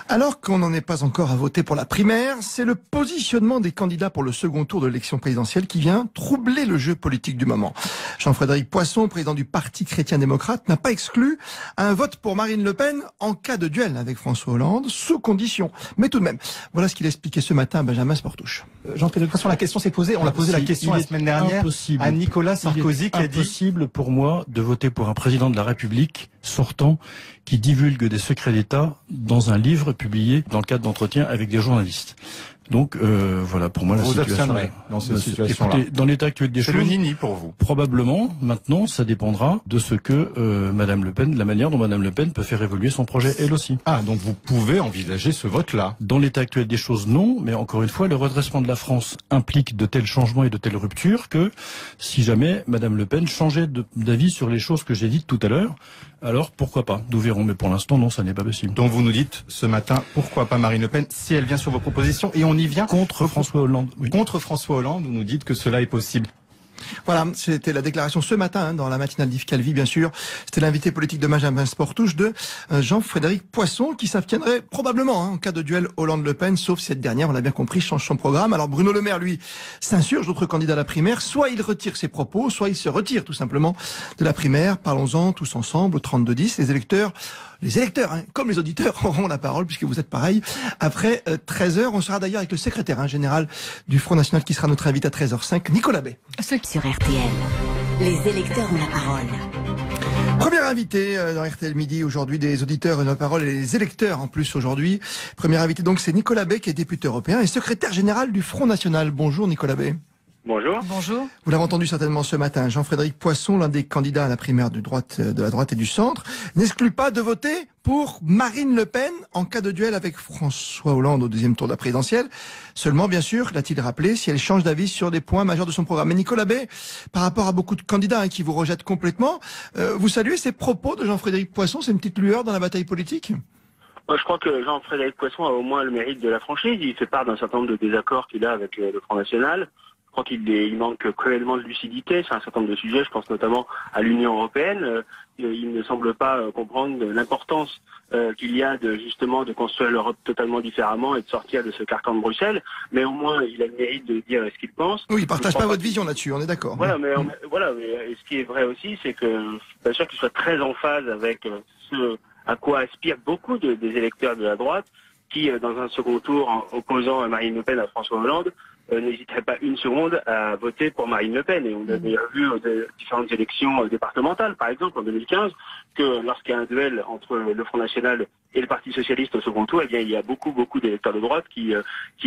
Alors qu'on n'en est pas encore à voter pour la primaire, c'est le positionnement des candidats pour le second tour de l'élection présidentielle qui vient troubler le jeu politique du moment. Jean-Frédéric Poisson, président du Parti chrétien-démocrate, n'a pas exclu un vote pour Marine Le Pen en cas de duel avec François Hollande, sous condition. Mais tout de même, voilà ce qu'il expliquait ce matin à Benjamin Sportouche. Jean-Frédéric Poisson, la question s'est posée. On a posé la question la semaine dernière à Nicolas Sarkozy qui a dit... Il est impossible pour moi de voter pour un président de la République sortant qui divulgue des secrets d'État dans un livre publié dans le cadre d'entretiens avec des journalistes. Donc voilà, pour moi la situation dans cette situation-là. Écoutez, dans l'état actuel des choses, c'est le nini pour vous. Probablement. Maintenant, ça dépendra de ce que Madame Le Pen, la manière dont Madame Le Pen peut faire évoluer son projet elle aussi. Ah, donc vous pouvez envisager ce vote-là. Dans l'état actuel des choses, non. Mais encore une fois, le redressement de la France implique de tels changements et de telles ruptures que si jamais Madame Le Pen changeait d'avis sur les choses que j'ai dites tout à l'heure, alors pourquoi pas? Nous verrons. Mais pour l'instant, non, ça n'est pas possible. Donc vous nous dites ce matin, pourquoi pas Marine Le Pen si elle vient sur vos propositions, et on y vient contre François Hollande. Oui. Contre François Hollande, vous nous dites que cela est possible. Voilà, c'était la déclaration ce matin dans la matinale d'Yves Calvi, bien sûr. C'était l'invité politique de Benjamin Sportouche de Jean-Frédéric Poisson qui s'abstiendrait probablement en cas de duel Hollande-Le Pen, sauf si cette dernière, on l'a bien compris, change son programme. Alors Bruno Le Maire, lui, s'insurge, d'autres candidats à la primaire. Soit il retire ses propos, soit il se retire tout simplement de la primaire. Parlons-en tous ensemble au 32-10. Les électeurs, comme les auditeurs, auront la parole puisque vous êtes pareil. Après 13h, on sera d'ailleurs avec le secrétaire général du Front National qui sera notre invité à 13h05, Nicolas Bay. Sur RTL, les électeurs ont la parole. Premier invité dans RTL Midi aujourd'hui, des auditeurs ont la parole et les électeurs en plus aujourd'hui. Premier invité donc c'est Nicolas Bay qui est député européen et secrétaire général du Front National. Bonjour Nicolas Bay. Bonjour. Bonjour. Vous l'avez entendu certainement ce matin, Jean-Frédéric Poisson, l'un des candidats à la primaire de la droite et du centre, n'exclut pas de voter pour Marine Le Pen en cas de duel avec François Hollande au deuxième tour de la présidentielle. Seulement, bien sûr, l'a-t-il rappelé, si elle change d'avis sur des points majeurs de son programme. Mais Nicolas Bay, par rapport à beaucoup de candidats qui vous rejettent complètement, vous saluez ces propos de Jean-Frédéric Poisson, c'est une petite lueur dans la bataille politique ? Je crois que Jean-Frédéric Poisson a au moins le mérite de la franchise. Il fait part d'un certain nombre de désaccords qu'il a avec le Front National. Je crois qu'il manque cruellement de lucidité sur un certain nombre de sujets. Je pense notamment à l'Union européenne. Il ne semble pas comprendre l'importance qu'il y a de construire l'Europe totalement différemment et de sortir de ce carcan de Bruxelles. Mais au moins, il a le mérite de dire ce qu'il pense. Oui, il partage pas votre vision là-dessus, on est d'accord. Voilà, mais ce qui est vrai aussi, c'est que je suis pas sûr qu'il soit très en phase avec ce à quoi aspirent beaucoup des électeurs de la droite qui, dans un second tour, en opposant Marine Le Pen à François Hollande, n'hésiterait pas une seconde à voter pour Marine Le Pen. Et on avait vu aux différentes élections départementales, par exemple en 2015, que lorsqu'il y a un duel entre le Front National et le Parti Socialiste au second tour, eh bien il y a beaucoup d'électeurs de droite qui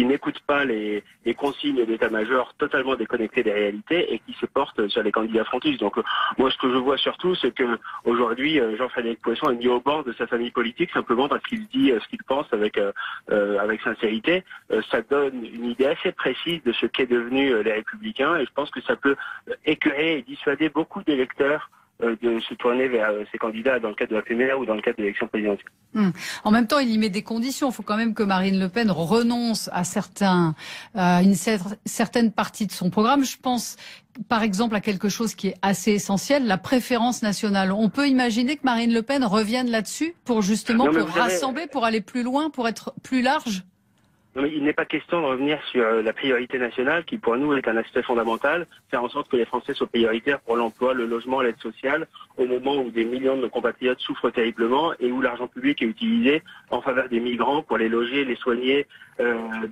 n'écoutent pas les consignes d'état-major totalement déconnectées des réalités et qui se portent sur les candidats frontistes. Donc moi ce que je vois surtout, c'est que aujourd'hui Jean-Frédéric Poisson est mis au bord de sa famille politique simplement parce qu'il dit ce qu'il pense avec sincérité. Ça donne une idée assez précise de ce qu'est devenu les Républicains et je pense que ça peut écœurer et dissuader beaucoup d'électeurs de se tourner vers ces candidats dans le cadre de la primaire ou dans le cadre de l'élection présidentielle. En même temps, il y met des conditions. Il faut quand même que Marine Le Pen renonce à une certaine partie de son programme. Je pense, par exemple, à quelque chose qui est assez essentiel, la préférence nationale. On peut imaginer que Marine Le Pen revienne là-dessus pour justement rassembler, pour aller plus loin, pour être plus large. Non, mais il n'est pas question de revenir sur la priorité nationale qui pour nous est un aspect fondamental, faire en sorte que les Français soient prioritaires pour l'emploi, le logement, l'aide sociale, au moment où des millions de nos compatriotes souffrent terriblement et où l'argent public est utilisé en faveur des migrants pour les loger, les soigner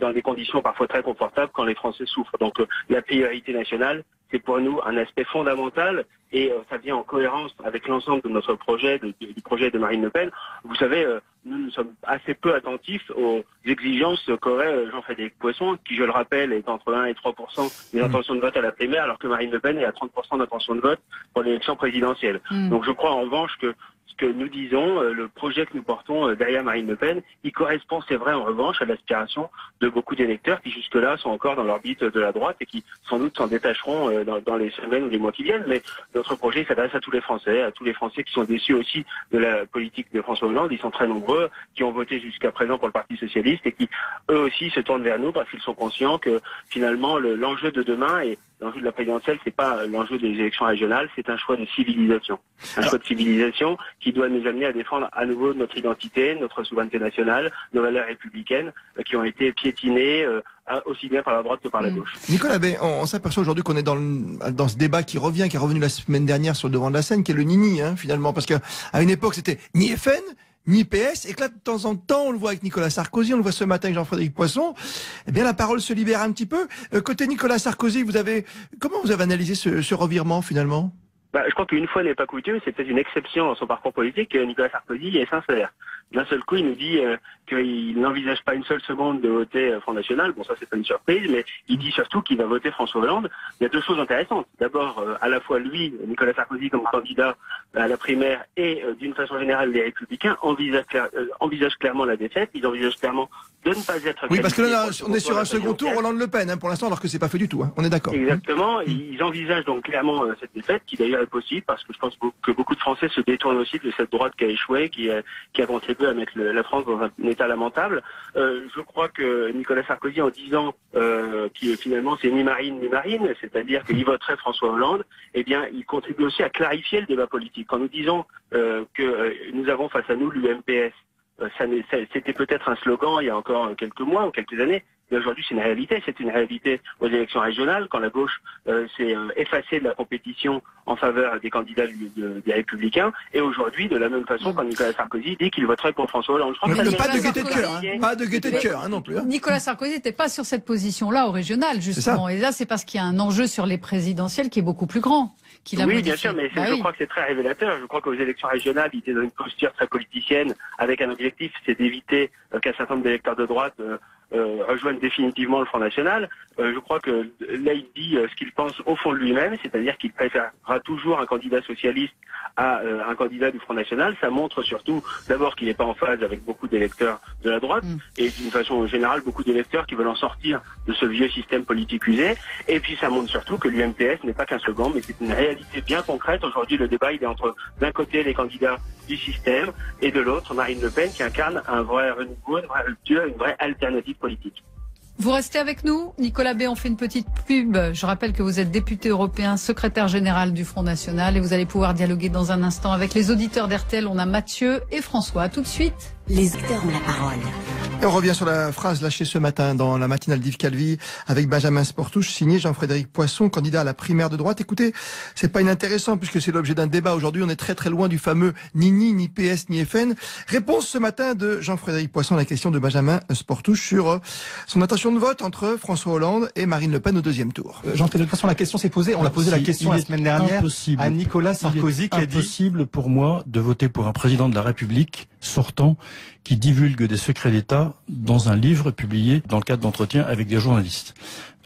dans des conditions parfois très confortables quand les Français souffrent. Donc la priorité nationale, c'est pour nous un aspect fondamental et ça vient en cohérence avec l'ensemble de notre projet, du projet de Marine Le Pen. Vous savez, nous sommes assez peu attentifs aux exigences qu'aurait Jean-Frédéric Poisson, qui, je le rappelle, est entre 1 et 3% des intentions de vote à la primaire, alors que Marine Le Pen est à 30% d'intention de vote pour l'élection présidentielle. Donc je crois en revanche que ce que nous disons, le projet que nous portons derrière Marine Le Pen, il correspond, c'est vrai, en revanche, à l'aspiration de beaucoup d'électeurs qui jusque-là sont encore dans l'orbite de la droite et qui sans doute s'en détacheront dans les semaines ou les mois qui viennent. Mais notre projet s'adresse à tous les Français qui sont déçus aussi de la politique de François Hollande. Ils sont très nombreux, qui ont voté jusqu'à présent pour le Parti socialiste et qui, eux aussi, se tournent vers nous parce qu'ils sont conscients que finalement l'enjeu de demain et l'enjeu de la présidentielle, c'est pas l'enjeu des élections régionales, c'est un choix de civilisation. Un choix de civilisation qui doit nous amener à défendre à nouveau notre identité, notre souveraineté nationale, nos valeurs républicaines qui ont été piétinées aussi bien par la droite que par la gauche. Nicolas Bay, on s'aperçoit aujourd'hui qu'on est dans ce débat qui est revenu la semaine dernière sur le devant de la scène, qui est le nini, finalement, parce qu'à une époque c'était ni FN, ni PS, et que là, de temps en temps, on le voit avec Nicolas Sarkozy, on le voit ce matin avec Jean-Frédéric Poisson, eh bien, la parole se libère un petit peu. Côté Nicolas Sarkozy, comment vous avez analysé ce revirement, finalement? Je crois qu'une fois n'est pas coutume, c'est peut-être une exception dans son parcours politique, Nicolas Sarkozy est sincère. D'un seul coup, il nous dit qu'il n'envisage pas une seule seconde de voter Front National. Bon, ça, c'est pas une surprise, mais il dit surtout qu'il va voter François Hollande. Il y a deux choses intéressantes. D'abord, à la fois lui, Nicolas Sarkozy, comme candidat à la primaire, et d'une façon générale, les Républicains envisagent clairement la défaite. Ils envisagent clairement de ne pas être... Oui, parce que là, on est sur un second tour Hollande-Le Pen, pour l'instant, alors que c'est pas fait du tout. On est d'accord. Exactement. Ils envisagent donc clairement cette défaite, qui d'ailleurs est possible, parce que je pense que beaucoup de Français se détournent aussi de cette droite qui a échoué, qui a contribué à mettre la France dans un état lamentable. Je crois que Nicolas Sarkozy, en disant que finalement c'est ni Marine ni Marine, c'est-à-dire qu'il voterait François Hollande, eh bien, il contribue aussi à clarifier le débat politique. Quand nous disons que nous avons face à nous l'UMPS, c'était peut-être un slogan il y a encore quelques mois ou quelques années, mais aujourd'hui c'est une réalité. C'est une réalité aux élections régionales, quand la gauche s'est effacée de la compétition en faveur des candidats des Républicains, et aujourd'hui, de la même façon, quand Nicolas Sarkozy dit qu'il voterait pour François Hollande. Je crois que pas de gaieté de cœur, pas de gaieté de cœur non plus. Nicolas Sarkozy n'était pas sur cette position-là au régional, justement. Et là, c'est parce qu'il y a un enjeu sur les présidentielles qui est beaucoup plus grand. Oui, bien sûr, mais je crois que c'est très révélateur. Je crois qu'aux élections régionales, il était dans une posture très politicienne, avec un objectif, c'est d'éviter qu'un certain nombre d'électeurs de droite rejoignent définitivement le Front National. Je crois que là, il dit ce qu'il pense au fond de lui-même, c'est-à-dire qu'il préférera toujours un candidat socialiste à un candidat du Front National. Ça montre surtout, d'abord, qu'il n'est pas en phase avec beaucoup d'électeurs de la droite, et d'une façon générale, beaucoup d'électeurs qui veulent en sortir de ce vieux système politique usé. Et puis, ça montre surtout que l'UMPS n'est pas qu'un slogan, mais c'est une réalité bien concrète. Aujourd'hui, le débat, il est entre, d'un côté, les candidats du système, et de l'autre, Marine Le Pen, qui incarne un vrai renouveau, une vraie rupture, une vraie alternative politique. Vous restez avec nous, Nicolas Bay, on fait une petite pub. Je rappelle que vous êtes député européen, secrétaire général du Front National, et vous allez pouvoir dialoguer dans un instant avec les auditeurs d'RTL. On a Mathieu et François. À tout de suite. Les acteurs ont la parole. Et on revient sur la phrase lâchée ce matin dans la matinale d'Yves Calvi avec Benjamin Sportouche, signé Jean-Frédéric Poisson, candidat à la primaire de droite. Écoutez, c'est pas inintéressant puisque c'est l'objet d'un débat aujourd'hui. On est très très loin du fameux ni PS, ni FN. Réponse ce matin de Jean-Frédéric Poisson à la question de Benjamin Sportouche sur son intention de vote entre François Hollande et Marine Le Pen au deuxième tour. Jean-Frédéric Poisson, la question s'est posée. On a posé la question la semaine dernière à Nicolas Sarkozy qui a dit... C'est impossible pour moi de voter pour un président de la République sortant qui divulgue des secrets d'État dans un livre publié dans le cadre d'entretiens avec des journalistes.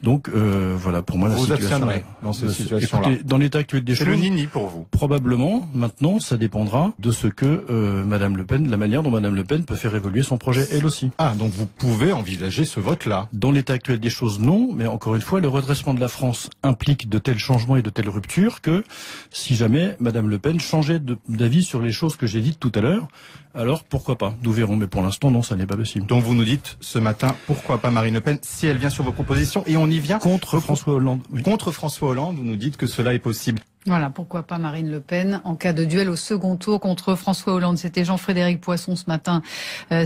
Donc voilà, pour moi, la situation dans cette situation-là. Écoutez, dans l'état actuel des choses, c'est le nini pour vous. Probablement, maintenant, ça dépendra de ce que Madame Le Pen, la manière dont Madame Le Pen peut faire évoluer son projet, elle aussi. Ah, donc vous pouvez envisager ce vote-là. Dans l'état actuel des choses, non, mais encore une fois, le redressement de la France implique de tels changements et de telles ruptures que si jamais Madame Le Pen changeait d'avis sur les choses que j'ai dites tout à l'heure, alors pourquoi pas? Nous verrons, mais pour l'instant, non, ça n'est pas possible. Donc vous nous dites ce matin, pourquoi pas Marine Le Pen, si elle vient sur vos propositions, et on y vient contre François Hollande. Oui. Contre François Hollande, vous nous dites que cela est possible. Voilà, pourquoi pas Marine Le Pen en cas de duel au second tour contre François Hollande. C'était Jean-Frédéric Poisson ce matin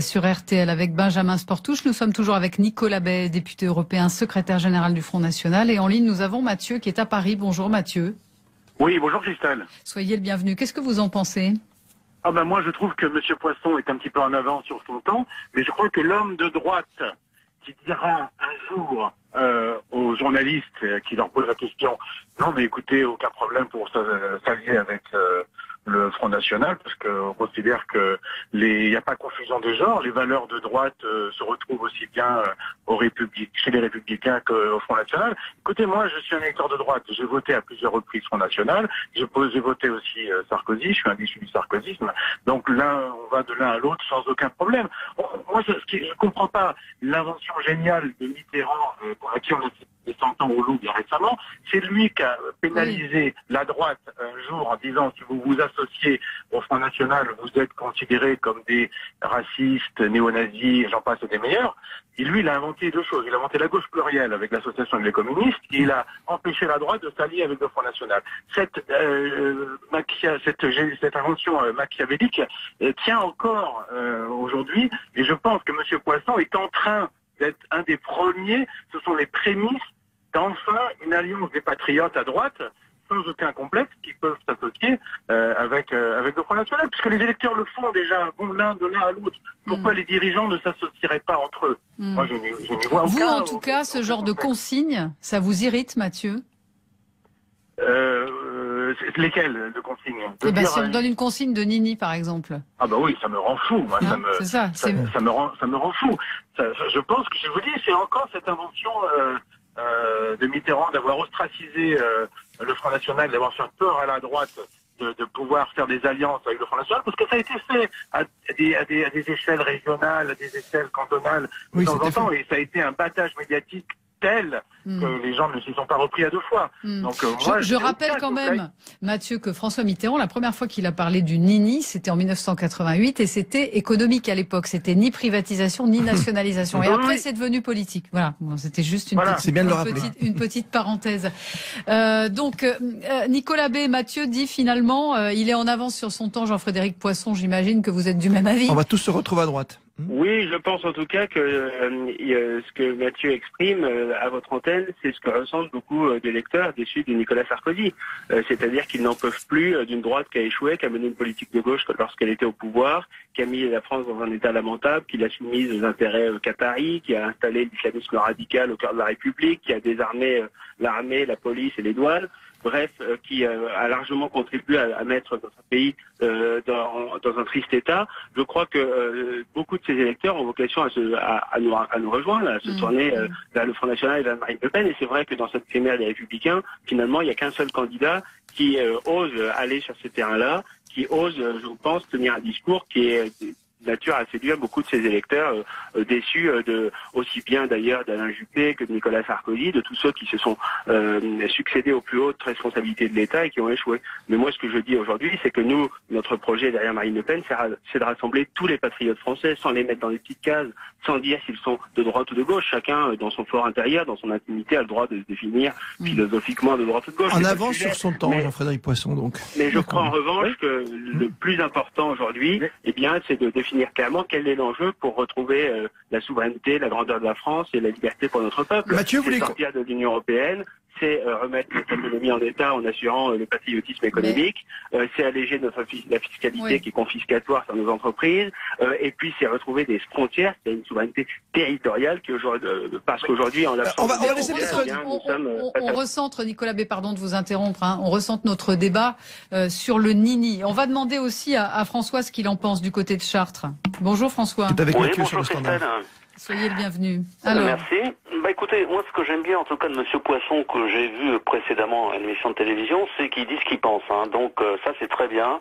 sur RTL avec Benjamin Sportouche. Nous sommes toujours avec Nicolas Bay, député européen, secrétaire général du Front National. Et en ligne, nous avons Mathieu qui est à Paris. Bonjour Mathieu. Oui, bonjour Christelle. Soyez le bienvenu. Qu'est-ce que vous en pensez ? Moi, je trouve que M. Poisson est un petit peu en avance sur son temps, mais je crois que l'homme de droite qui dira un jour aux journalistes qui leur posent la question « Non, mais écoutez, aucun problème pour s'allier avec le Front National, parce qu'on considère que il n'y a pas confusion de genre, les valeurs de droite se retrouvent aussi bien chez les Républicains qu'au Front National. Écoutez, moi, je suis un électeur de droite, j'ai voté à plusieurs reprises Front National, j'ai voté aussi Sarkozy, je suis un issu du sarkozysme, donc là, on va de l'un à l'autre sans aucun problème. Moi, je ne comprends pas l'invention géniale de Mitterrand, à qui on a et s'entend au loup bien récemment. C'est lui qui a pénalisé la droite un jour en disant si vous vous associez au Front National, vous êtes considérés comme des racistes, néo-nazis, j'en passe des meilleurs. Et lui, il a inventé deux choses. Il a inventé la gauche plurielle avec l'association des communistes et il a empêché la droite de s'allier avec le Front National. Cette invention machiavélique tient encore aujourd'hui et je pense que M. Poisson est en train d'être un des premiers. Ce sont les prémices d'enfin une alliance des patriotes à droite sans aucun complexe qui peuvent s'associer avec le Front National, puisque les électeurs le font déjà, vont de l'un à l'autre. Pourquoi les dirigeants ne s'associeraient pas entre eux? Moi, je n'y vois aucun. Vous, en tout cas, ce genre de consigne, ça vous irrite, Mathieu? Lesquelles de consignes? Si on donne une consigne de Nini, par exemple. Ah bah oui, ça me rend fou. Moi, ça me rend fou. Je pense que, je vous dis, c'est encore cette invention de Mitterrand d'avoir ostracisé le Front National, d'avoir fait peur à la droite de pouvoir faire des alliances avec le Front National, parce que ça a été fait à des échelles régionales, à des échelles cantonales, de temps en temps, et ça a été un battage médiatique tel que les gens ne s'y sont pas repris à deux fois. Donc, je rappelle quand même, Mathieu, que François Mitterrand, la première fois qu'il a parlé du Nini, c'était en 1988 et c'était économique à l'époque. C'était ni privatisation ni nationalisation. Et après, c'est devenu politique. Voilà. Bon, c'était juste une petite parenthèse. Donc, Nicolas B. Mathieu dit finalement, il est en avance sur son temps. Jean-Frédéric Poisson, j'imagine que vous êtes du même avis. On va tous se retrouver à droite. Oui, je pense en tout cas que ce que Mathieu exprime à votre antenne, c'est ce que ressentent beaucoup d'électeurs déçus de Nicolas Sarkozy. C'est-à-dire qu'ils n'en peuvent plus d'une droite qui a échoué, qui a mené une politique de gauche lorsqu'elle était au pouvoir, qui a mis la France dans un état lamentable, qui l'a soumise aux intérêts qataris, qui a installé l'islamisme radical au cœur de la République, qui a désarmé l'armée, la police et les douanes. Bref, qui a largement contribué à mettre notre pays dans un triste état. Je crois que beaucoup de ces électeurs ont vocation à nous rejoindre, à se tourner vers le Front National et vers Marine Le Pen. Et c'est vrai que dans cette primaire des Républicains, finalement, il n'y a qu'un seul candidat qui ose aller sur ce terrain-là, qui ose, je pense, tenir un discours qui est nature à séduire beaucoup de ses électeurs déçus aussi bien d'ailleurs d'Alain Juppé que de Nicolas Sarkozy, de tous ceux qui se sont succédés aux plus hautes responsabilités de l'État et qui ont échoué. Mais moi, ce que je dis aujourd'hui, c'est que nous, notre projet derrière Marine Le Pen, c'est de rassembler tous les patriotes français sans les mettre dans des petites cases, sans dire s'ils sont de droite ou de gauche. Chacun, dans son fort intérieur, dans son intimité, a le droit de se définir philosophiquement de droite ou de gauche. En avance sur son temps, Jean-Frédéric Poisson, donc. Mais je crois en revanche que le plus important aujourd'hui, c'est de définir clairement quel est l'enjeu pour retrouver la souveraineté, la grandeur de la France et la liberté pour notre peuple. Mathieu, c'est sortir de l'Union européenne, c'est remettre notre économie en état en assurant le patriotisme économique, c'est alléger la fiscalité qui est confiscatoire sur nos entreprises, et puis c'est retrouver des frontières, c'est une souveraineté territoriale qui aujourd'hui, parce qu'aujourd'hui en l'absence on recentre, Nicolas B, pardon de vous interrompre, on recentre notre débat sur le Nini. On va demander aussi à François ce qu'il en pense du côté de Chartres. Bonjour François. Bonjour Christelle. Soyez le bienvenu. Alors. Merci. Écoutez, moi ce que j'aime bien en tout cas de Monsieur Poisson que j'ai vu précédemment à une émission de télévision, c'est qu'il dit ce qu'il pense. Donc ça c'est très bien.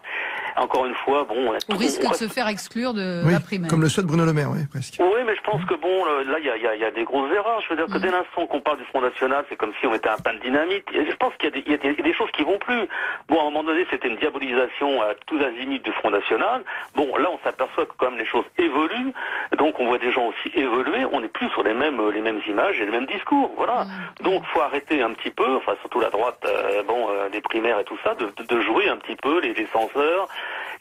Encore une fois, au risque de se faire exclure de la primaire. Comme le souhaite Bruno Le Maire, presque. Oui, mais je pense que là il y a des grosses erreurs. Je veux dire que dès l'instant qu'on parle du Front National, c'est comme si on mettait un pain de dynamite. Et je pense qu'il y a des choses qui vont plus. À un moment donné, c'était une diabolisation à tous azimuts du Front National. Là on s'aperçoit que quand même les choses évoluent. Donc on voit des gens aussi évoluer. On n'est plus sur les mêmes images et les mêmes discours, voilà. Donc faut arrêter un petit peu, surtout la droite, des primaires et tout ça, de jouer un petit peu les censeurs.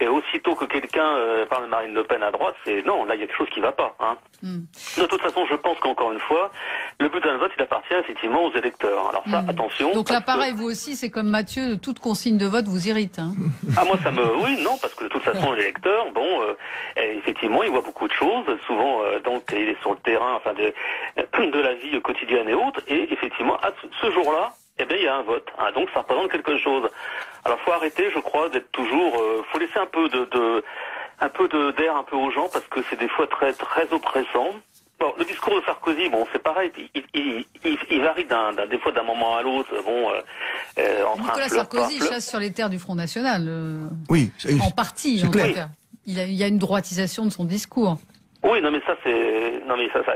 Et aussitôt que quelqu'un parle de Marine Le Pen à droite, non, là il y a quelque chose qui va pas. De toute façon, je pense qu'encore une fois, le bulletin de vote, il appartient effectivement aux électeurs. Alors ça, attention. Donc là, pareil, vous aussi, c'est comme Mathieu, toute consigne de vote vous irrite. Moi oui, non, parce que de toute façon, l'électeur, effectivement, il voit beaucoup de choses. Souvent, il est sur le terrain, de la vie quotidienne et autres. Et effectivement, à ce jour-là, il y a un vote. Donc ça représente quelque chose. Alors faut arrêter, je crois, d'être toujours. Faut laisser un peu d'air un peu aux gens parce que c'est des fois très très oppressant. Le discours de Sarkozy, c'est pareil. Il varie des fois d'un moment à l'autre. Nicolas Sarkozy chasse sur les terres du Front National. Oui, en partie. En tout cas. Il y a une droitisation de son discours. Oui, non mais ça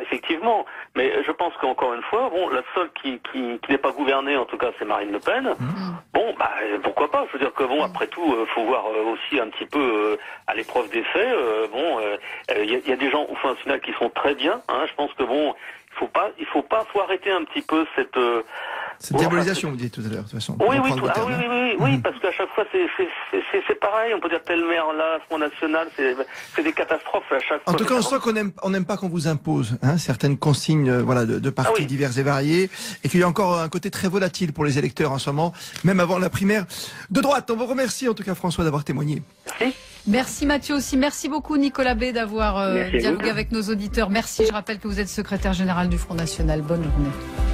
effectivement. Mais je pense qu'encore une fois, bon, la seule qui n'est pas gouvernée, en tout cas, c'est Marine Le Pen. Bon, bah pourquoi pas. Je veux dire que bon, après tout, faut voir aussi un petit peu à l'épreuve des faits. Il y a des gens au Front National qui sont très bien. Hein, je pense que bon, faut arrêter un petit peu cette diabolisation, vous dites tout à l'heure, de toute façon. Oui, parce qu'à chaque fois, c'est pareil. On peut dire tel maire là, Front National, c'est des catastrophes à chaque fois. En tout cas, on sent qu'on n'aime pas qu'on vous impose certaines consignes de partis divers et variés, et qu'il y a encore un côté très volatile pour les électeurs en ce moment, même avant la primaire de droite. On vous remercie en tout cas, François, d'avoir témoigné. Merci. Merci Mathieu aussi. Merci beaucoup Nicolas B d'avoir dialogué avec nos auditeurs. Merci. Je rappelle que vous êtes secrétaire général du Front National. Bonne journée.